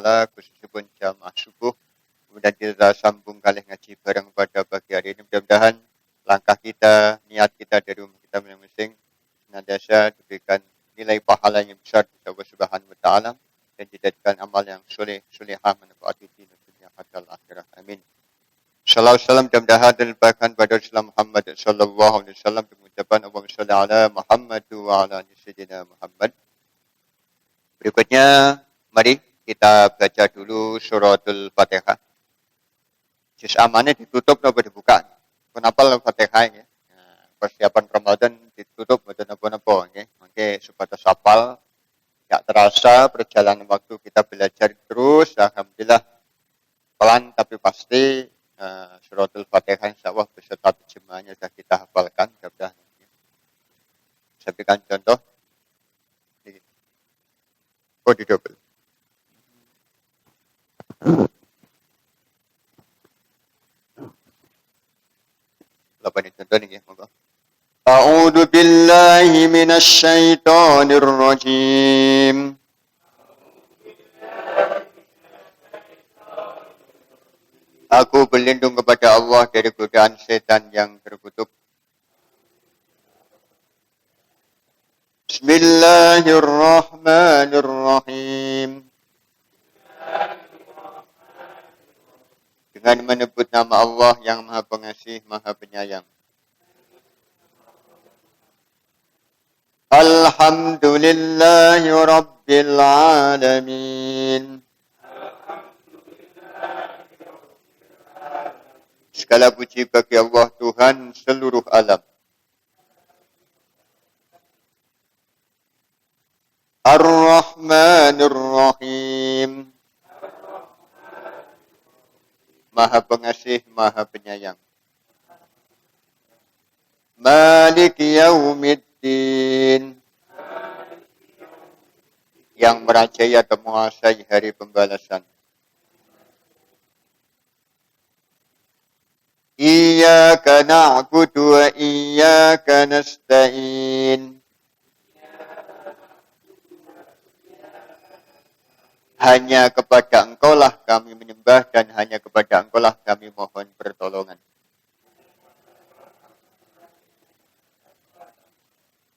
Ta'ala, khususnya jamaah subuh. Kemudian kita sambung kali ngaji bareng pada pagi hari ini. Mudah-mudahan langkah kita, niat kita dari rumah kita masing-masing senantiasa diberikan nilai pahala yang besar di Allah Subhanahu wa Ta'ala dan dijadikan amal yang solehah manfaati di dunia hatta akhirah. Amin. Sallallahu salam dan bahkan pada Rasulullah Muhammad sallallahu alaihi wasallam dengan ucapan Allahumma shalli ala Muhammad wa ala ali sayyidina Muhammad. Berikutnya mari kita baca dulu suratul Fatihah. Juz amannya ditutup atau dibuka? Kenapa Fatihah ya? Persiapan Ramadan ditutup atau napa-napa ya? Oke, supaya hafal. Tidak terasa perjalanan waktu kita belajar terus, alhamdulillah pelan tapi pasti. Suratul Fatihah insyaallah beserta terjemahannya sudah kita hafalkan. Sudah saya berikan contoh. Oh, di double. Lapan contoh ini ya, monggo. A'udzu billahi minasy syaithanir rajim. Aku berlindung kepada Allah dari godaan setan yang terkutuk. Bismillahirrahmanirrahim. Dengan menyebut nama Allah yang Maha Pengasih, Maha Penyayang. Alhamdulillahi Rabbil Alamin. Segala puji bagi Allah Tuhan seluruh alam. Ar-Rahmanir Rahim. Maha Pengasih, Maha Penyayang. Malik Yaumiddin. Yang merajai atau menguasai hari pembalasan. Iyyaka na'budu wa iyyaka nasta'in. Hanya kepada Engkaulah kami menyembah dan hanya kepada Engkaulah kami mohon pertolongan.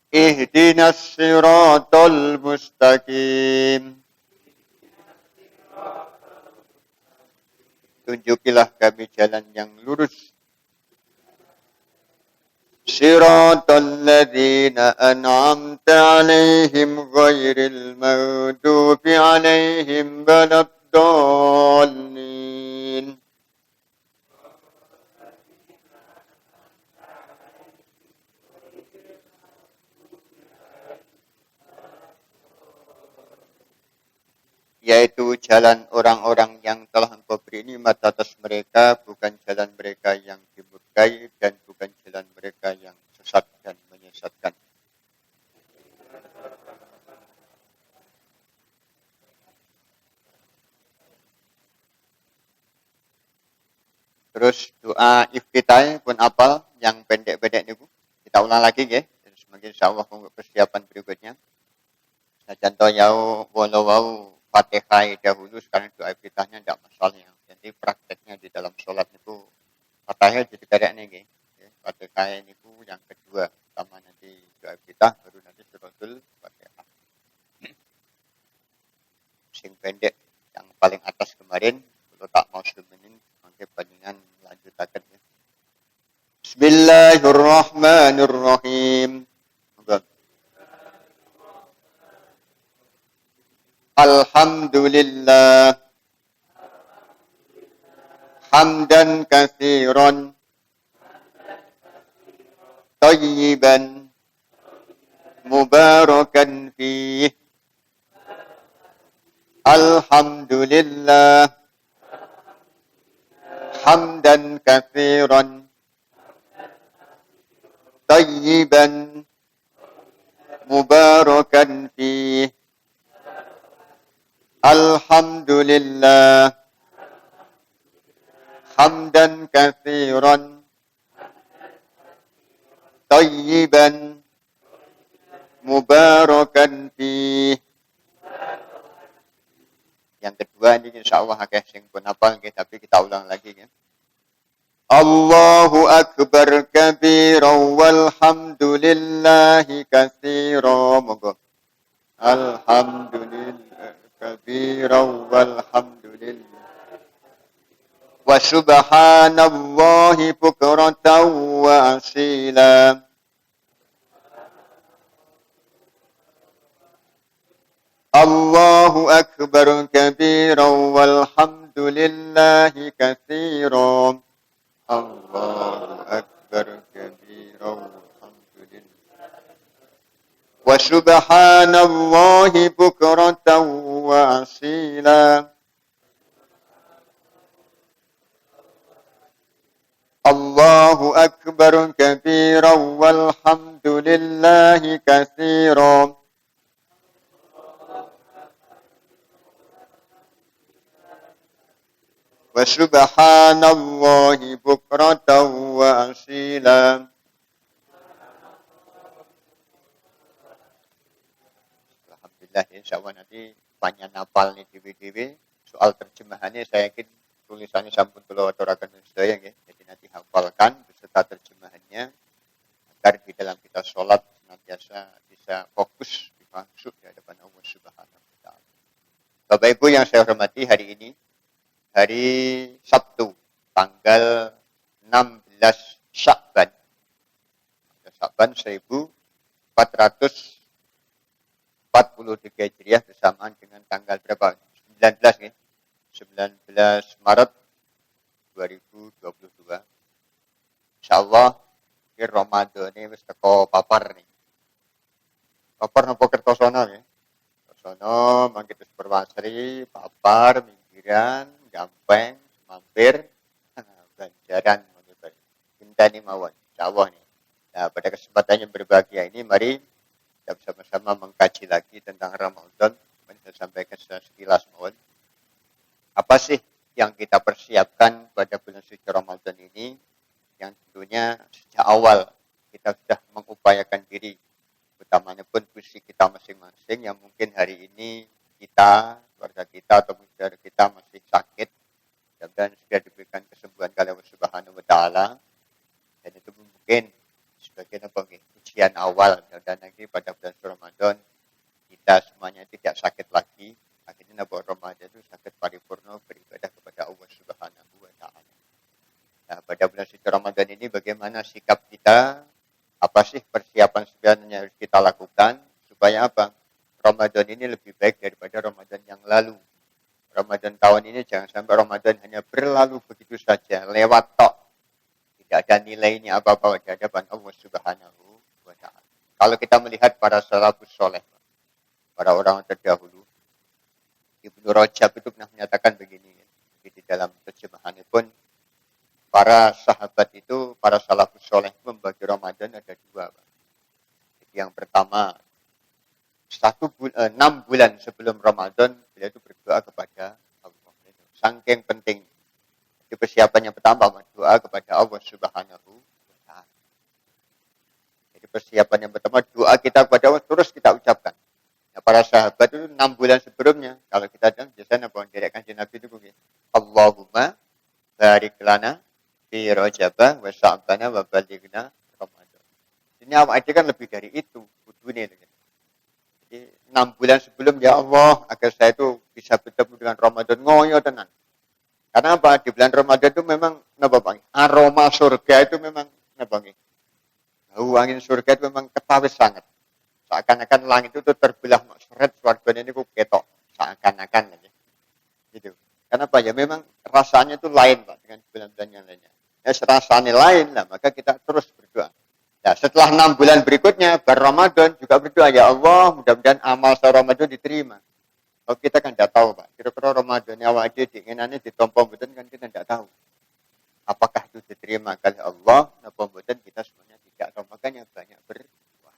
Ihdinas siratal mustaqim. Tunjukilah kami jalan yang lurus. Siratal ladzina an'amta 'alaihim ghairil maghdubi 'alaihim waladdallin. Yaitu jalan orang-orang yang telah Engkau beri nikmat atas mereka, bukan jalan mereka yang dimurkai dan bukan jalan mereka yang sesat dan menyesatkan. Terus doa iftitah pun apal yang pendek-pendek niku. Kita ulang lagi nggih. Semakin insyaallah untuk persiapan berikutnya. Nah, contoh yau walau Fatihah dahulu, sekarang doa iftitahnya tidak masalah yang. Jadi prakteknya di dalam sholat itu Fatihah jadi kayak ini. Fatihah itu yang kedua, pertama nanti doa iftitah, baru nanti suratul Fatihah. Sing pendek yang paling atas kemarin, kalau tak mau semenin, mungkin bandingan lanjutakan ya. Bismillahirrahmanirrahim. Alhamdulillah hamdan katsiran tayyiban mubarakan fih. Alhamdulillah hamdan katsiran tayyiban mubarakan fih. Alhamdulillah hamdan katsiran tayyiban mubarakan fih. Yang kedua ini insyaallah akeh sing pun hafal nggih, tapi kita ulang lagi ya. Allahu akbar kabiran walhamdulillahi katsiran. Monggo. Alhamdulillah kabiran walhamdulillah. Wa subhanallahi bukratan wa asila. Allahu akbar kabiran walhamdulillahi katsiran. Allahu akbar kabiran walhamdulillah. Wa subhanallahi bukratan wa asila. Allahu akbar kabiran walhamdulillahi katsiran. Wa subhanallahi bukratan wa asila. Alhamdulillah, insyaallah nanti banyak hafal nih dewe-dewe. Soal terjemahannya saya yakin tulisannya sampun kula aturaken sedaya nggih. Jadi nanti hafalkan beserta terjemahannya agar di dalam kita sholat senantiasa bisa fokus dimaksud di hadapan Allah Subhanahu wa taala. Bapak Ibu yang saya hormati, hari ini hari Sabtu tanggal 16 Sya'ban 1443 Hijriah bersamaan dengan tanggal berapa? 19 nih. 19 Maret 2022. Insyaallah di Ramadan ini wis teko papar nih. Papar napa kertosono nggih? Kertosono mangke terus berwasri, papar, minggiran, gampang, mampir, ganjaran menyebar. Intani mawon, insyaallah nih. Nah, pada kesempatan yang berbahagia ini, mari kita bersama-sama mengkaji lagi tentang Ramadan. Saya sampaikan sekilas mawon. Apa sih yang kita persiapkan pada bulan suci Ramadan ini? Yang tentunya sejak awal kita sudah mengupayakan diri, utamanya pun visi kita masing-masing yang mungkin hari ini kita, keluarga kita atau saudara kita masih sakit, dan sudah diberikan kesembuhan oleh Allah Subhanahu wa taala. Dan itu mungkin sebagai ujian awal, dan nanti pada bulan Ramadan kita semuanya tidak sakit lagi. Akhirnya Ramadan itu sakit paripurna beribadah kepada Allah Subhanahu wa taala. Nah, pada bulan suci Ramadan ini bagaimana sikap kita? Apa sih persiapan sebenarnya yang harus kita lakukan supaya apa? Ramadan ini lebih baik daripada Ramadan yang lalu. Ramadan tahun ini jangan sampai Ramadan hanya berlalu begitu saja, lewat tok. Tidak ada nilainya apa-apa di hadapan Allah Subhanahu wa taala. Kalau kita melihat para salafus soleh, para orang terdahulu, Ibnu Rajab itu pernah menyatakan begini, di dalam terjemahannya pun, para sahabat itu, para salafus soleh membagi Ramadan ada dua. Jadi yang pertama, 6 bulan sebelum Ramadan, beliau itu berdoa kepada Allah. Saking penting. Jadi persiapan yang pertama, berdoa kepada Allah Subhanahu wa taala. Jadi persiapan yang pertama, doa kita kepada Allah terus kita ucapkan. Nah, para sahabat itu 6 bulan sebelumnya, kalau kita biasanya direkkan Nabi itu begini, Allahumma barik lana fi Rajabah wa Sya'bana wa balighna Ramadan. Ini awak kan lebih dari itu, kudune. Jadi 6 bulan sebelum, ya Allah, agar saya itu bisa bertemu dengan Ramadan, ngoyo tenan. Karena apa? Di bulan Ramadan itu memang aroma surga itu memang bau angin surga itu memang ketawis sangat. Seakan-akan langit itu terbelah seret, swargane ini kok ketok. Seakan-akan aja. Gitu. Kenapa? Ya memang rasanya itu lain Pak dengan bulan-bulan yang lainnya. Ya rasanya lain lah, maka kita terus berdoa. Nah, setelah 6 bulan berikutnya, Ramadan juga berdoa, ya Allah, mudah-mudahan amal Ramadan diterima. Kalau kita kan tidak tahu Pak, kira-kira Ramadan awal aja diinginannya ditompo betul kan kita tidak tahu. Apakah itu diterima oleh Allah, napa mboten kita semuanya tidak tahu. Makanya banyak berdoa.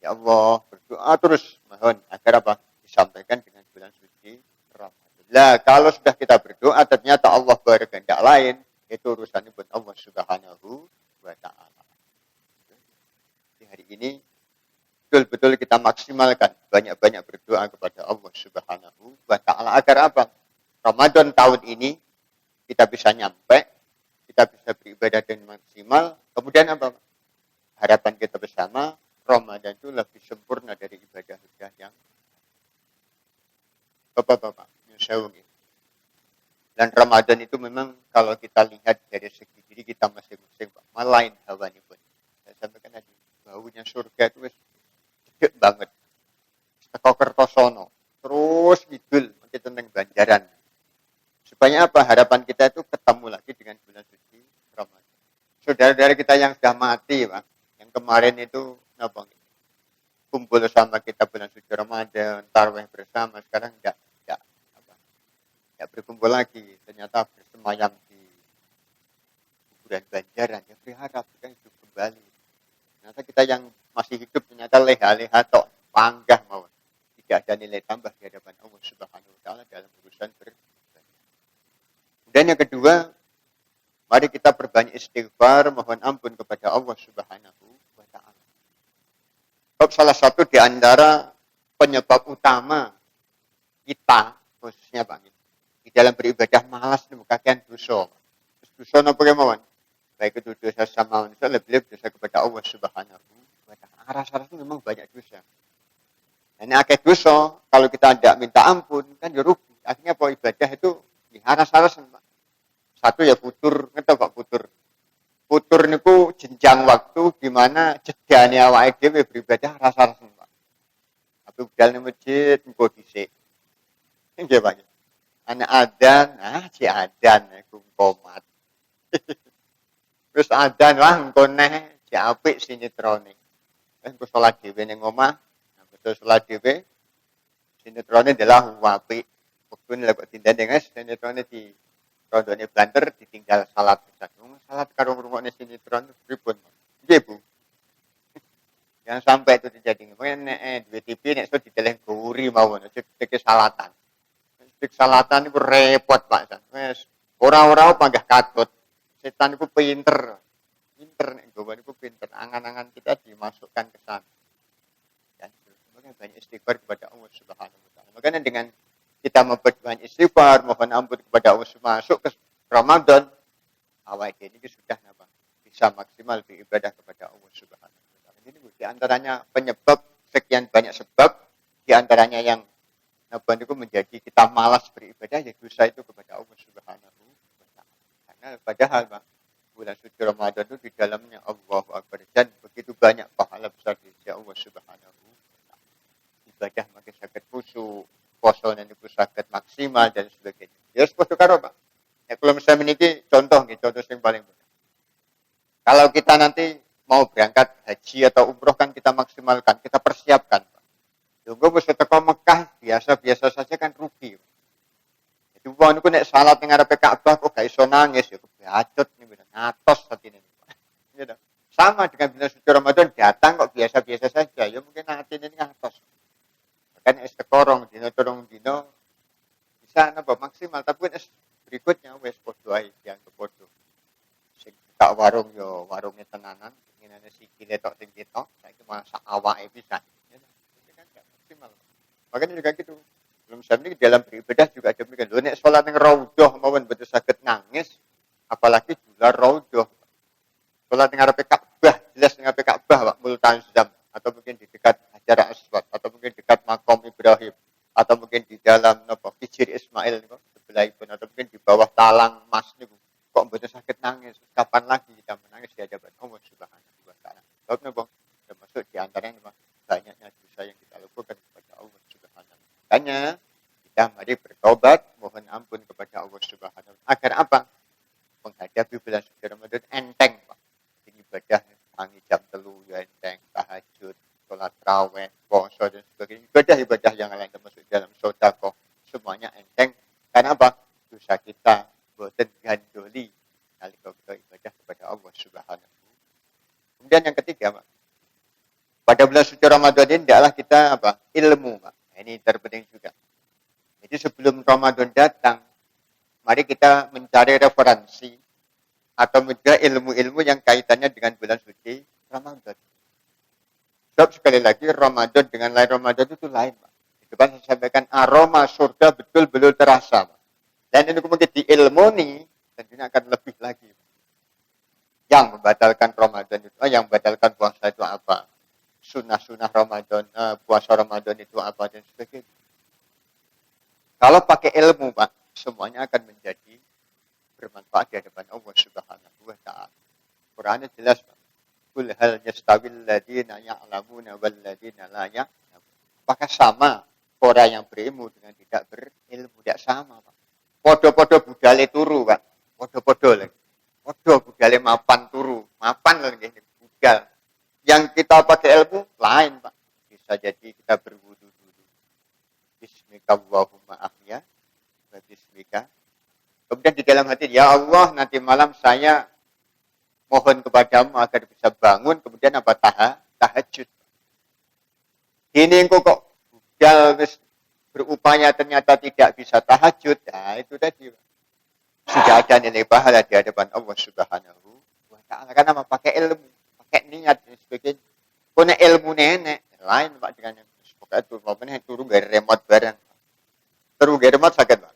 Ya Allah, berdoa terus mohon agar apa? Disampaikan dengan bulan suci Ramadan. Nah, kalau sudah kita berdoa ternyata Allah berkehendak lain, itu urusannya pun Allah Subhanahu wa taala. Di hari ini betul-betul kita maksimalkan banyak-banyak berdoa kepada Allah Subhanahu wa taala Agar apa? Ramadan tahun ini kita bisa nyampe, kita bisa beribadah dengan maksimal. Kemudian apa? Harapan kita bersama, Ramadan itu lebih sempurna dari ibadah-ibadah yang Bapak-bapak, dan Ramadan itu memang kalau kita lihat dari segi diri kita masing-masing, Pak, malain hawanya pun. Saya sampaikan tadi, baunya surga itu gede banget. Teko Kertosono, terus ngidul, makin tentang Banjaran. Supaya apa? Harapan kita itu ketemu lagi dengan bulan suci Ramadan. Saudara-saudara kita yang sudah mati, Pak, yang kemarin itu kumpul sama kita bulan suci Ramadan, tarawih bersama, sekarang enggak berkumpul lagi, ternyata bersemayam di kuburan Banjaran, ya berharap kita hidup kembali. Ternyata kita yang masih hidup ternyata leha-leha tok, panggah mawon. Tidak ada nilai tambah di hadapan Allah Subhanahu wa taala dalam urusan beribadah. Dan yang kedua, mari kita perbanyak istighfar, mohon ampun kepada Allah Subhanahu wa taala. Salah satu di antara penyebab utama kita, khususnya Pak, di dalam beribadah malas nemu kakean dosa. Terus dosa napa kemawon? Baik itu dosa sama manusia, lebih-lebih dosa kepada Allah Subhanahu wa taala. Rasa-rasa memang banyak dosa. Dan akeh dosa, kalau kita tidak minta ampun, kan ya rugi. Akhirnya apa ibadah itu rasa-rasa. Satu ya futur, ngerti Pak futur. Futur niku jenjang waktu di mana jedane awake dhewe beribadah rasa-rasa Pak. Tapi budal nang masjid engko dhisik. Nggih Pak. Anak adan, si adan aku komat. Terus adan lah engko neh si apik sinetrone. Engko salat dhewe ning omah, betul salat dhewe. Sinetrone adalah apik. Wektu lek kok dindane guys, sinetrone di rondone banter ditinggal salat pisan. Salat karo ngrungokne sinetron pripun? Nggih, Bu. Yang sampai itu terjadi. Makanya nek duwe TV nek iso diteleh guri mawon, aja dikek salatan. Salatan itu repot Pak. Wes ora-ora panggah katut. Setan itu pinter nek gowan itu pinter. Angan-angan kita dimasukkan ke sana. Dan makanya banyak istighfar kepada Allah Subhanahu wa taala. Makanya dengan kita memperbanyak istighfar, mohon ampun kepada Allah masuk ke Ramadan, awal ini sudah bisa maksimal beribadah kepada Allah Subhanahu wa taala. Ini di antaranya penyebab sekian banyak sebab, di antaranya yang itu menjadi kita malas beribadah, ya dosa itu kepada Allah Subhanahu wa taala. Karena padahal Pak, bulan suci Ramadan itu di dalamnya Allahu Akbar dan begitu banyak pahala besar di sisi Allah Subhanahu wa taala. Ibadah makin sakit khusyuk, poso niku sakit maksimal dan sebagainya. Ya sepodo karo Pak. Ya kalau misalnya meniki contoh yang paling mudah. Kalau kita nanti mau berangkat haji atau umroh kan kita maksimalkan, kita persiapkan. Tunggu wis teko Mekah biasa-biasa saja kan rugi. Jadi wong niku nek salat ning ngarepe Ka'bah kok gak iso nangis ya kebacut niku ngatos atine niku. Gitu. Sama dengan bulan suci Ramadan datang kok biasa-biasa saja, ya mungkin atine ini ngatos. Bahkan es tekorong dino bisa nambah maksimal tapi es berikutnya wis padha ae dianggap padha. Sing tak warung yo warunge tenanan, nginane sikile tok sing ketok, saiki masak awake pisan. Maksimal. Makanya juga gitu. Belum sampai dalam beribadah juga ada demikian. Loh, nek sholat yang raudhah mawon betul sakit nangis, apalagi juga raudhah. Sholat yang ngarepe Ka'bah, jelas yang ngarepe Ka'bah, Pak, multazam, atau mungkin di dekat Hajar Aswad, atau mungkin dekat Makom Ibrahim, atau mungkin di dalam Hijr Ismail sebelahipun, atau mungkin di bawah talang emas niku. Kok betul sakit nangis? Kapan lagi kita menangis di hadapan Allah Subhanahu wa taala? Sebab napa? Termasuk di antaranya banyaknya dosa yang kita lakukan kepada Allah Subhanahu wa taala. Makanya kita mari bertobat, mohon ampun kepada Allah Subhanahu wa taala. Agar apa? Menghadapi bulan suci Ramadan enteng, Pak. Ini ibadah tangi jam 3 ya enteng, tahajud, salat tarawih, puasa dan sebagainya. Ibadah-ibadah yang lain termasuk dalam sedekah, semuanya enteng. Karena apa? Dosa kita boten gandoli nalika kita ibadah kepada Allah Subhanahu wa taala. Kemudian yang ketiga, Pak. Pada bulan suci Ramadan ini adalah kita ilmu, Pak. Ini terpenting juga. Jadi sebelum Ramadan datang, mari kita mencari referensi atau juga ilmu-ilmu yang kaitannya dengan bulan suci Ramadan. Sebab sekali lagi Ramadan dengan lain Ramadan itu lain, Pak. Itu depan saya sampaikan aroma surga betul-betul terasa. Dan ini kemudian diilmoni, tentunya akan lebih lagi. Yang membatalkan Ramadan itu, yang membatalkan puasa itu apa? Sunnah-sunnah Ramadan, puasa Ramadan itu apa dan sebagainya. Kalau pakai ilmu, Pak, semuanya akan menjadi bermanfaat di hadapan Allah Subhanahu wa taala. Qurannya jelas, Pak. Qul hal yastawil ladzina ya'lamuna wal ladzina la ya'lamun. Apakah sama orang yang berilmu dengan tidak berilmu? Tidak sama, Pak. Podo-podo budale turu, Pak. Podo-podo lagi. Podo budale mapan turu. Mapan lagi budal. Yang kita pakai ilmu lain, Pak. Bisa jadi kita berwudu dulu. Bismika Allahumma ahya wa bismika. Kemudian di dalam hati, ya Allah, nanti malam saya mohon kepadamu agar bisa bangun, kemudian apa? Tahajud. Ini kok budal berupaya ternyata tidak bisa tahajud. Nah, itu tadi. Sudah ada nilai pahala di hadapan Allah Subhanahu wa taala karena pakai ilmu, pakai niat dan sebagainya. Kone ilmu nenek lain Pak dengan pokoknya itu momennya turu gak remote barang. Turu gak remote sakit Pak.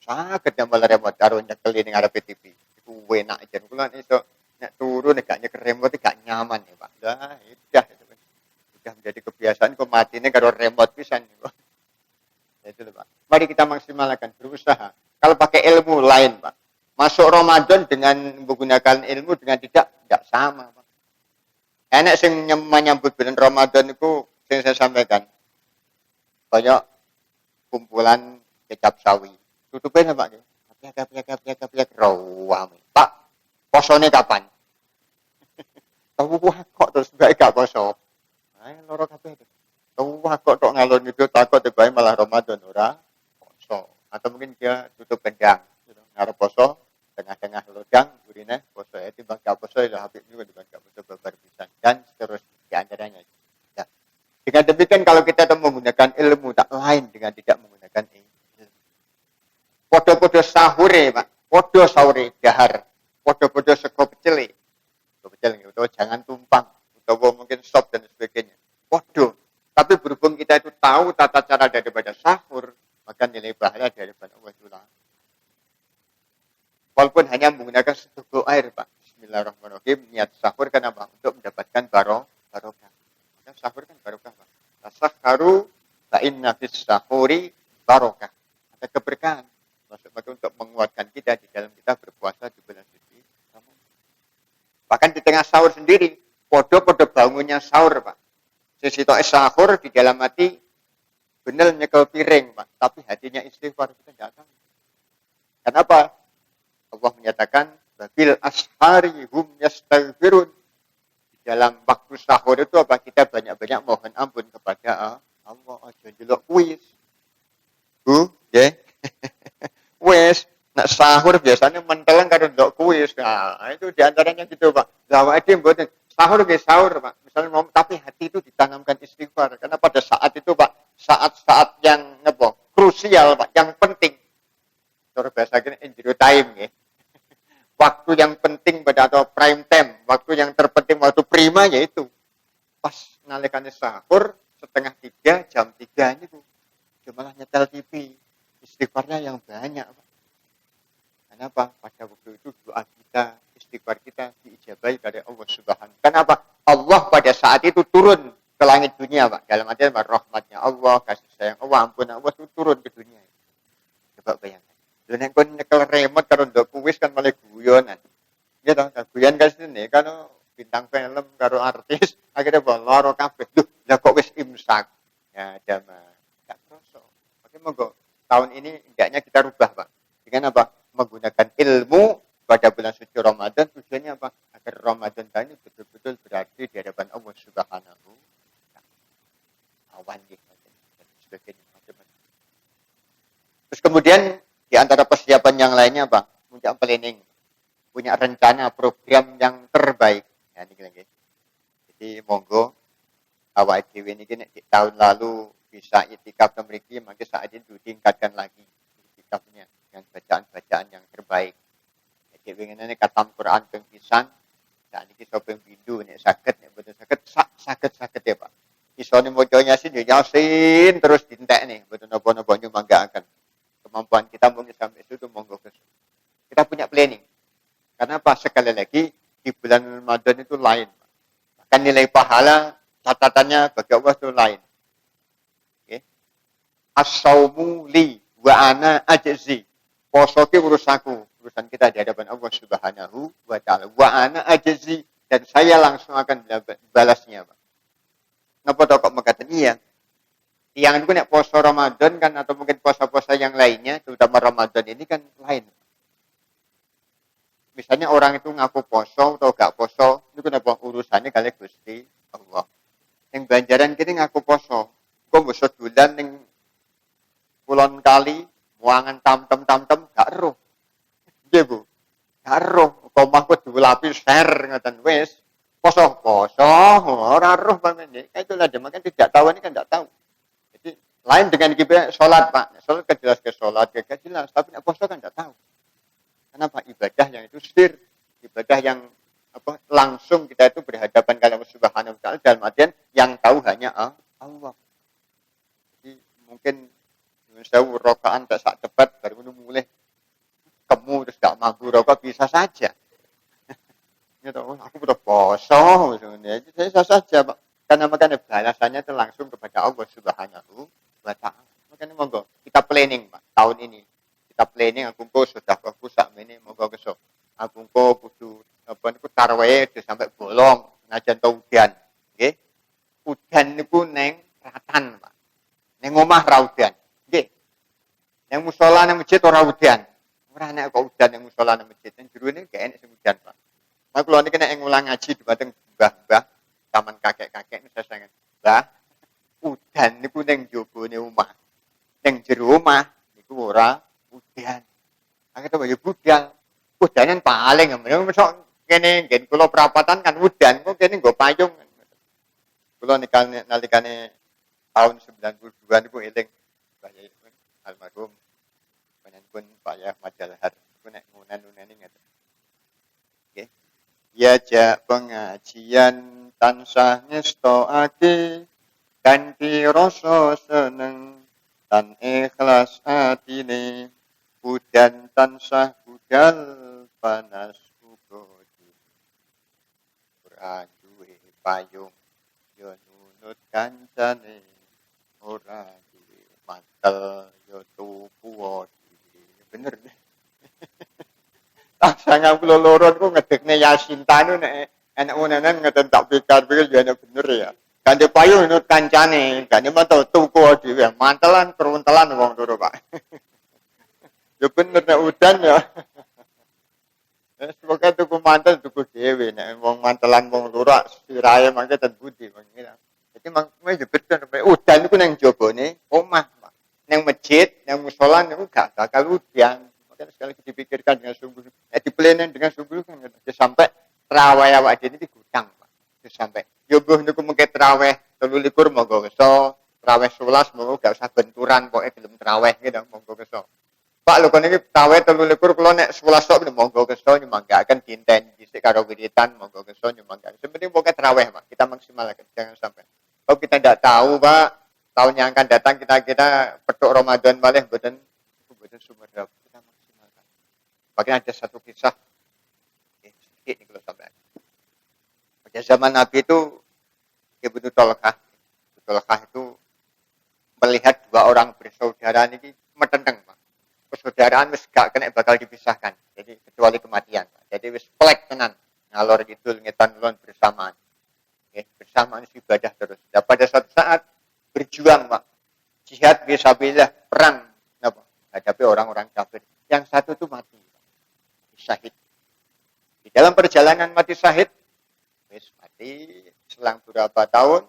Sakit nambah remote karo nyekel ning arep TV. Iku enak aja kula iso nek turu nek gak nyekel remote gak nyaman ya Pak. Lah sudah menjadi kebiasaan kok matine karo remote pisan niku. Ya itu Pak. Mari kita maksimalkan berusaha. Kalau pakai ilmu lain, Pak. Masuk Ramadan dengan menggunakan ilmu dengan tidak sama, Pak. Enak sing menyambut bulan Ramadan itu sing saya sampaikan. Kayak kumpulan kecap sawi. Tutupnya Pak. Kapiak rawam. Pak, posone kapan? Tahu kok terus gak poso. Ayo loro kabeh. Tahu kok tok ngalor itu takut bae malah Ramadan ora poso. Atau mungkin dia tutup gendang, ngarep poso, tengah-tengah lodang, urine poso ya, timbang gak poso ya habis juga timbang gak poso babar pisan dan seterusnya di antaranya. Ya. Dengan demikian kalau kita menggunakan ilmu tak lain dengan tidak menggunakan ilmu. Podo-podo sahure, Pak. Podo sahure dahar. Podo-podo sego pecel. Sego pecel itu jangan tumpang, atau mungkin sop dan sebagainya. Podo. Tapi berhubung kita itu tahu tata cara daripada sahur, maka nilai pahala di hadapan Allah Ta'ala. Walaupun hanya menggunakan seteguk air, Pak. Bismillahirrahmanirrahim. Niat sahur kenapa? Untuk mendapatkan barokah. Maka sahur kan barokah, Pak. Tasahharu fa inna fis sahuri barokah. Ada keberkahan. Maksudnya untuk menguatkan kita di dalam kita berpuasa di bulan suci. Bahkan di tengah sahur sendiri, podo-podo bangunnya sahur, Pak. Sisi sahur di dalam hati benar nyekel piring, Pak. Tapi hatinya istighfar, kita tidak tahu. Kenapa? Allah menyatakan, Babil ashari hum yastaghfirun. Di dalam waktu sahur itu apa? Kita banyak-banyak mohon ampun kepada Allah. Aja jelok kuis. Ya. Wes. Nak sahur biasanya mentelan karo ndok kuis. Nah, itu diantaranya gitu, Pak. Lawa itu mboten. Sahur Pak. Misalnya mau, tapi hati itu ditanamkan istighfar. Karena pada saat itu, Pak, saat-saat yang krusial, Pak, yang penting. Cara bahasa kini injury time ya. Waktu yang penting pada atau prime time, waktu yang terpenting, waktu prima yaitu pas nalikannya sahur setengah 3, jam 3 ini tuh. Malah nyetel TV. Istighfarnya yang banyak, Pak. Kenapa? Pada waktu itu doa kita, istighfar kita diijabahi dari Allah Subhanahu. Kenapa? Allah pada saat itu turun ke langit dunia, Pak. Dalam artian rahmatnya Allah, kasih sayang Allah, ampun Allah itu turun ke dunia. Coba bayangkan. Lalu yang kon nyekel remote karo ndok kuis kan malah guyonan. Ya toh, guyon kan sini kalau bintang film karo artis akhirnya loro kabeh. Duh, lah kok wis imsak. Ya, damai. Enggak kroso. Oke, monggo. Tahun ini hendaknya kita rubah, Pak. Dengan apa? Menggunakan ilmu pada bulan suci Ramadan, tujuannya apa? Agar Ramadan ini betul-betul berarti di hadapan Allah Subhanahu wa taala. Awan gitu dan sebagainya. Terus kemudian di antara persiapan yang lainnya apa? Punya planning, punya rencana program yang terbaik. Ya, ini lagi. Jadi monggo awak dhewe niki nek di tahun lalu bisa itikaf memiliki, maka saat ini ditingkatkan lagi itikafnya dengan bacaan-bacaan yang terbaik. Jadi ngene katam Quran ping pisan, saat ini sopeng bindu nek saged nek boten saged saged ya Pak. Isone maca Yasin ya Yasin terus dintekne. sampai situ monggo ke situ. Kita punya planning. Karena apa? Sekali lagi di bulan Ramadan itu lain. Bahkan nilai pahala catatannya bagi Allah itu lain. Okay. As-saumu li wa ana ajzi. Poso ki urusan kita di hadapan Allah Subhanahu wa taala. Wa ana ajzi, dan saya langsung akan balasnya, Pak. Napa kok mengatakan iya? Yang itu nek poso Ramadan kan atau mungkin puasa-puasa yang lainnya, terutama Ramadan ini kan lain. Misalnya orang itu ngaku poso atau gak poso, itu kenapa urusannya kali Gusti Allah. Yang Banjaran kini ngaku poso, kok mbok sedulan ning Kulon Kali, muangan tam-tem gak eruh. Nggih, Bu. Gak eruh, omahku diulapi share ngoten wis. Poso ora eruh pamene. Itulah dia makan tidak tahu ini kan tidak tahu. Jadi lain dengan kita sholat, Pak. Sholat kan jelas ke sholat, ke jelas. Tapi nak poso kan tidak tahu. Kenapa? Ibadah yang itu sir. Ibadah yang apa langsung kita itu berhadapan kepada Allah Subhanahu wa taala, dalam artian yang tahu hanya Allah. Jadi mungkin saya rokaan tak sak cepat baru mulai kamu terus gak mampu rokok bisa saja. Gitu, aku udah poso sebenarnya. Saya saja, Pak. Karena makanya balasannya itu langsung kepada Allah Subhanahu wa taala. Makanya monggo kita planning, Pak, tahun ini. Kita planning aku sudah aku sak mene monggo kesok. Aku kudu apa niku tarweh sampai bolong najan to udan. Nggih. Udan niku neng ratan, Pak. Neng omah ra udan. Nggih. Neng musala nang masjid ora udan. Ora nek kok udan nang musala nang masjid. Nang jero ini gak enak sing udan, Pak. Nah, kalau ini kena ngulang ngaji dumateng mbah-mbah, taman kakek-kakek ini saya sangat, Mbah, udan niku ning jobone omah. Ning jero omah niku ora udan. Aku tuh ya budal. Udanan paling ngene mesok kene ngen kula perapatan kan udan, kok kene nggo payung. Kula nalikane tahun 92 niku eling Mbah Yai almarhum panjenengan Pak Yahya Madalhar niku nek ngunen-uneni ngeten. Nggih. Diajak pengajian tansah ngestoake kanthi rasa seneng tan ikhlas atine. Udan tansah budal panas uga ora duwe payung yo nunut kancane ora duwe mantel yo tuku bener. Sangat pulau loron ku ngedekne Yasin tanu nek enak unanan ngeten tak pikir-pikir yo enak bener ya. Ganti payung nunut kancane, ganti mantel tuku dhewe mantelan peruntelan wong loro, Pak. Ya bener nek udan ya. Semoga tuku mantel tuku dhewe nek wong mantelan wong loro sirahe mangke ten budi mangke. Jadi mangke yo bener udan iku nang jabone omah, Pak. Nang masjid, nang musala niku gak bakal udan. Makanya sekali dipikirkan dengan sungguh, diplenen dengan sungguh kan sampai terawih awak dhewe iki gudang, Pak. Sampai yo mbuh niku mengke terawih 23 monggo keso, terawih 11 monggo gak usah benturan pokoke gelem terawih gitu monggo keso. Pak lho kon iki tawe 23 kula nek 11 tok monggo keso nyemanggaken dinten dhisik karo wiritan monggo keso nyemanggaken. Sebenarnya pokoke terawih, Pak. Kita maksimalkan jangan sampai. Kalau kita tidak tahu, Pak, tahun yang akan datang kita petuk Ramadan malih mboten sumerep. Kita maksimalkan. Bahkan ada satu kisah sedikit nih kalau sampai. Pada zaman Nabi itu Ibnu Tolkah itu melihat dua orang bersaudara ini metenteng, Pak. Persaudaraan wis gak kena bakal dipisahkan. Jadi kecuali kematian. Jadi wis plek tenan ngalor kidul ngetan ulun bersamaan. Bersamaan ibadah terus. Dan pada suatu saat berjuang, Pak. Jihad fisabilillah, perang apa? Hadapi orang-orang kafir. Yang satu itu mati. Syahid. Di dalam perjalanan mati syahid, wis mati selang beberapa tahun.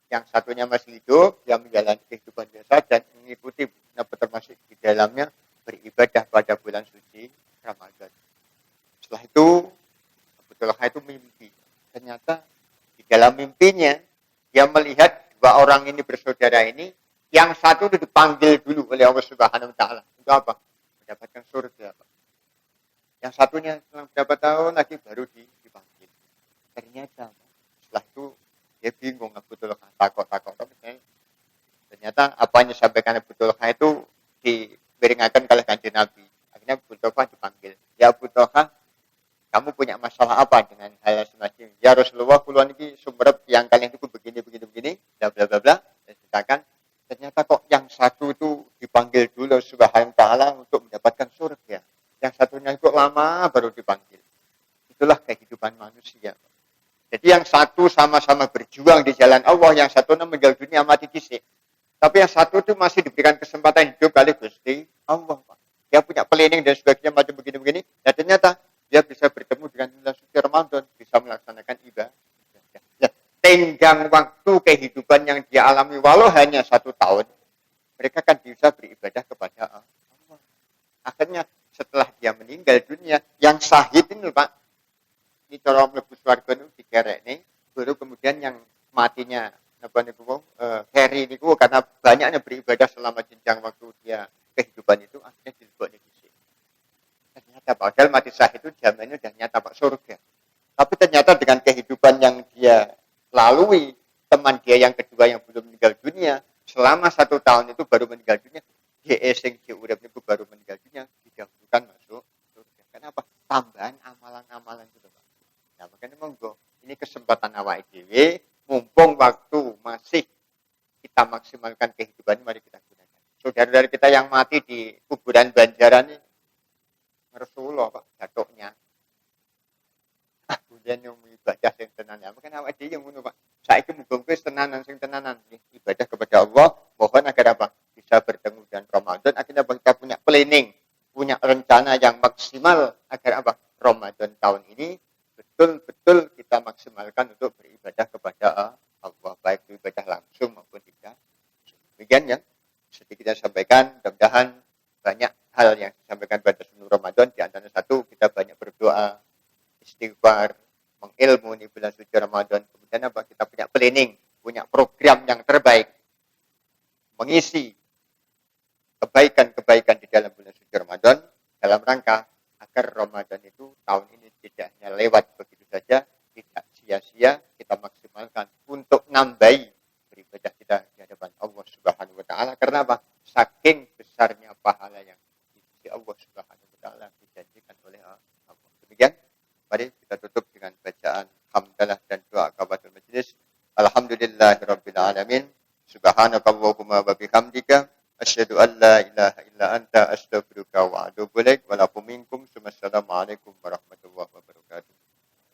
Yang satunya masih hidup, yang menjalani kehidupan biasa dan mengikuti termasuk di dalamnya beribadah pada bulan suci Ramadan. Setelah itu, Abu Talha itu mimpi. Ternyata di dalam mimpinya, dia melihat dua orang ini bersaudara ini, yang satu itu dipanggil dulu oleh Allah Subhanahu wa taala. Untuk apa? Mendapatkan surga, Pak. Yang satunya setelah beberapa tahun lagi baru dipanggil. Ternyata setelah itu dia bingung Abu Talha takut. Ternyata apa yang disampaikan Abu Talha itu beringakan kalih Kanjeng Nabi. Akhirnya Abu Talha dipanggil. Ya Abu Talha, kamu punya masalah apa dengan hal semacam ini? Ya Rasulullah, kula niki sumerep yang kalian itu begini, bla bla bla bla. Dan sedangkan ternyata kok yang satu itu dipanggil dulu Subhanahu wa taala untuk mendapatkan surga. Yang satunya itu lama baru dipanggil. Itulah kehidupan manusia. Jadi yang satu sama-sama berjuang di jalan Allah, yang satu meninggal dunia mati dhisik. Tapi yang satu itu masih diberikan kesempatan hidup kali Gusti Allah. Dia punya planning dan sebagainya macam begini-begini. Dan ternyata dia bisa bertemu dengan bulan suci Ramadan, bisa melaksanakan ibadah. Ya, tenggang waktu kehidupan yang dia alami walau hanya 1 tahun, mereka kan bisa beribadah kepada Allah. Akhirnya setelah dia meninggal dunia, yang syahid ini Pak, ini cara mlebu swarga niku dikerek nih, baru kemudian yang matinya apa niku Harry niku karena banyaknya beribadah selama jenjang waktu dia kehidupan itu akhirnya dilebokne dhisik. Ternyata padahal mati syahid itu jaminannya udah nyata Pak surga. Tapi ternyata dengan kehidupan yang dia lalui, teman dia yang kedua yang belum meninggal dunia, selama 1 tahun itu baru meninggal dunia, dia sing urip niku baru meninggal dunia, didahulukan masuk surga. Kenapa? Tambahan amalan-amalan itu Pak. Nah, makanya monggo, ini kesempatan awake dhewe, mumpung waktu masih kita maksimalkan kehidupan ini, mari kita gunakan. Saudara-saudara kita yang mati di kuburan Banjaran ini, Rasulullah Pak, jatuhnya. Kemudian yang ibadah yang tenanan. Makanya awake dhewe yang ngono Pak. Saiki muga-muga tenanan sing tenanan ibadah kepada Allah, mohon agar apa? Bisa bertemu dengan Ramadan, akhirnya kita punya planning, punya rencana yang maksimal agar apa? Ramadan tahun ini betul-betul kita maksimalkan untuk beribadah kepada Allah, baik itu ibadah langsung maupun tidak. Demikian yang sedikit kita sampaikan, mudah-mudahan banyak hal yang disampaikan pada sebelum Ramadan, di antara satu kita banyak berdoa, istighfar, mengilmu di bulan suci Ramadan, kemudian apa? Kita punya planning, punya program yang terbaik, mengisi kebaikan-kebaikan di dalam bulan suci Ramadan dalam rangka agar Ramadan itu tahun ini tidak hanya lewat begitu saja, tidak sia-sia, kita maksimalkan untuk nambahi beribadah kita di hadapan Allah Subhanahu wa taala. Karena apa? Saking besarnya pahala yang di Allah Subhanahu wa taala dijanjikan oleh Allah. Demikian, mari kita tutup dengan bacaan hamdalah dan doa kafatul majlis. Alhamdulillahirabbil alamin. Subhanakallahumma wa bihamdika asyhadu an la ilaha illa anta astaghfiruka wa atubu ilaik. Wa lakum minkum. Wassalamualaikum warahmatullahi wabarakatuh.